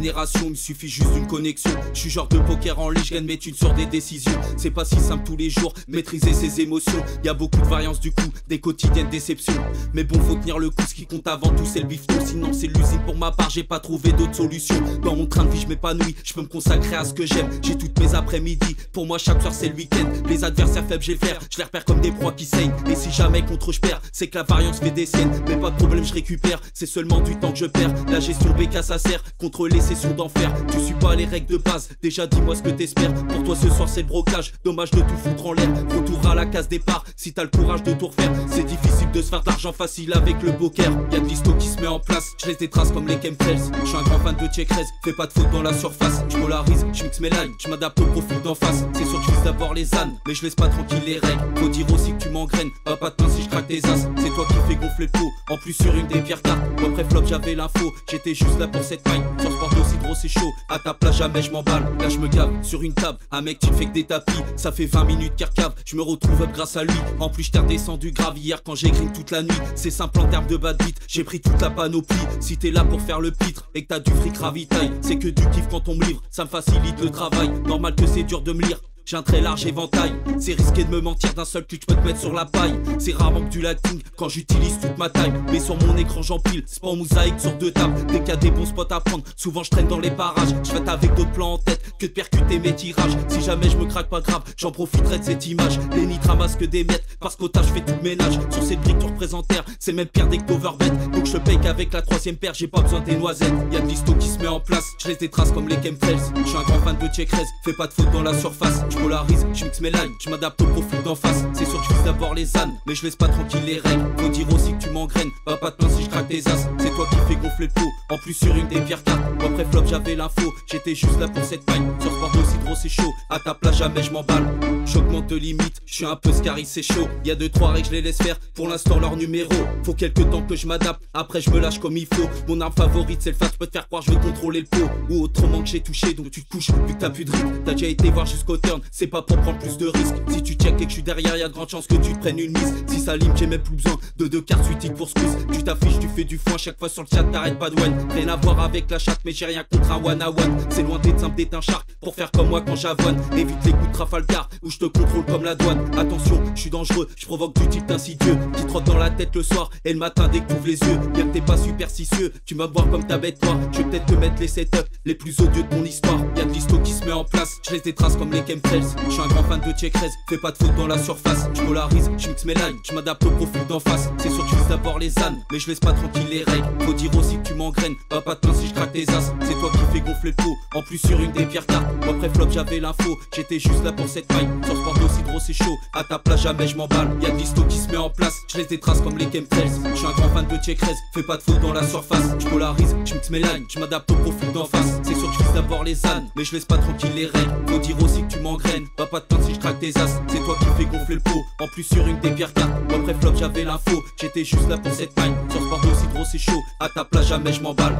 génération, il me suffit juste d'une connexion. Je suis genre de poker en ligne, je gagne mes thunes sur des décisions. C'est pas si simple tous les jours, maîtriser ses émotions. Y a beaucoup de variances du coup, des quotidiennes déceptions. Mais bon, faut tenir le coup, ce qui compte avant tout c'est le bifton. Sinon c'est l'usine pour ma part, j'ai pas trouvé d'autres solutions. Dans mon train de vie je m'épanouis, je peux me consacrer à ce que j'aime. J'ai toutes mes après-midi, pour moi chaque soir c'est le week-end. Les adversaires faibles j'ai le faire, je les repère comme des proies qui saignent. Et si jamais contre je perds, c'est que la variance fait des siennes. Mais pas de problème, je récupère, c'est seulement du temps que je perds. La gestion BK ça sert contre les sessions d'enfer. Tu suis pas les règles de base, déjà dis-moi ce que t'espères. Pour toi ce soir c'est le brocage, dommage de tout foutre en l'air. Retour à la case départ, si t'as le courage de tout refaire. C'est difficile de se faire de l'argent facile avec le poker. Y'a de l'histo qui se met en place, je laisse des traces comme les chemtrails. Je suis un grand fan de Check-Rez, fais pas de faute dans la surface. Je polarise, je mixe mes lines, je m'adapte au profil d'en face. C'est sûr que je vise d'abord les ânes, mais je laisse pas tranquille les règles. Faut dire aussi que tu m'engraines, pas de pain si je craque tes as. C'est toi qui fais gonfler le pot, en plus sur une des pires cartes. Moi pré-flop j'avais l'info, j'étais juste là pour cette maille. Sur sport aussi gros c'est chaud, à ta place jamais je m'emballe. Là je me gave sur une table, un mec qui fait que des tapis. Ça fait 20 minutes qu'il recave, je me retrouve up grâce à lui. En plus je t'ai redescendu grave hier quand j'ai green toute la nuit. C'est simple en termes de bad beat, j'ai pris toute la panoplie. Si t'es là pour faire le pitre et que t'as du fric ravitaille, c'est que du kiff quand on me livre, ça me facilite le travail. Normal que c'est dur de me lire, j'ai un très large éventail. C'est risqué de me mentir, d'un seul clic je peux te mettre sur la paille. C'est rarement que du lacking quand j'utilise toute ma taille. Mais sur mon écran j'empile, c'est pas en mosaïque sur deux tables. Dès qu'il y a des bons spots à prendre, souvent je traîne dans les parages. Je vais avec d'autres plans en tête que de percuter mes tirages. Si jamais je me craque pas grave, j'en profiterai de cette image. Les nitres ramassent que des miettes, parce qu'au tas je fais tout le ménage. Sur cette brique tu représentes terre, c'est même pire dès que t'overbet. Donc je te paye qu'avec la troisième paire, j'ai pas besoin des noisettes. Y'a de l'histo qui se met en place, je laisse des traces comme les chemtrails. Je suis un grand fan de Check-Rez, fais pas de faute dans la surface. Je polarise, je mixe mes lines, je m'adapte au profil d'en face. C'est sûr que je vise d'abord les ânes, mais je laisse pas tranquille les règles. Faut dire aussi que tu m'engraines, pas de pain si je craque tes as. C'est toi qui fais gonfler le pot, en plus sur une des pires cartes. Moi pré-flop j'avais l'info, j'étais juste là pour cette maille. Sur sport aussi gros c'est chaud, à ta place jamais je m'emballe. J'augmente de limite, je suis un peu scary c'est chaud. Y'a 2-3 règles je les laisse faire, pour l'instant leur numéro. Faut quelques temps que je m'adapte, après je me lâche comme il faut. Mon arme favorite c'est le fat, je peux te faire croire je vais contrôler le pot. Ou autrement que j'ai touché, donc tu te couches vu que t'as plus de rythme. T'as déjà été voir jusqu'au turn, c'est pas pour prendre plus de risques. Si tu check et que je suis derrière, y'a de grandes chances que tu te prennes une mise. Si ça lime, j'ai même plus besoin de 2 cartes suitiques pour squeeze. Tu t'affiches, tu fais du foin, chaque fois sur le chat t'arrêtes pas de one. Rien à voir avec la chatte, mais j'ai rien contre un one à one. C'est loin d'être simple d'être un shark pour faire comme moi quand j'avonne. Évite les coups de Trafalgar où je te contrôle comme la douane. Attention, je suis dangereux, je provoque du tilt insidieux qui trotte dans la tête le soir et le matin dès que t'ouvres les yeux. Bien que t'es pas superstitieux, tu vas me voir comme ta bête noire. Je vais peut-être te mettre les setups les plus odieux de mon histoire. Y'a de l'histo qui se met en place, je laisse des traces comme les chemtrails. Je suis un grand fan de Check-Rez, fais pas de faute dans la surface. Je polarise, je mixe mes lines, je m'adapte au profil d'en face. C'est sûr que je vise d'abord les ânes, mais je laisse pas tranquille les règles. Faut dire aussi que tu m'engraines, pas de pain si je craque tes as. C'est toi qui fais gonfler le pot, en plus sur une des pires cartes. Moi pré-flop j'avais l'info, j'étais juste là pour cette maille. Sur sport aussi gros c'est chaud, à ta place jamais je m'emballe. Y'a de l'histo qui se met en place, je laisse des traces comme les chemtrails. Je suis un grand fan de Check-Rez, fais pas de faute dans la surface. Je polarise, je mixe mes lines, je m'adapte au profil d'en face. C'est sûr que je vise d'abord les ânes, mais je laisse pas tranquille les règles. Faut dire aussi que tu m'engraines, pas de pain si je craque tes as. C'est toi qui fais gonfler le pot, en plus sur une des pires cartes. Moi pré-flop j'avais l'info, j'étais juste là pour cette maille. Sur sport aussi gros c'est chaud, à ta place jamais je m'emballe.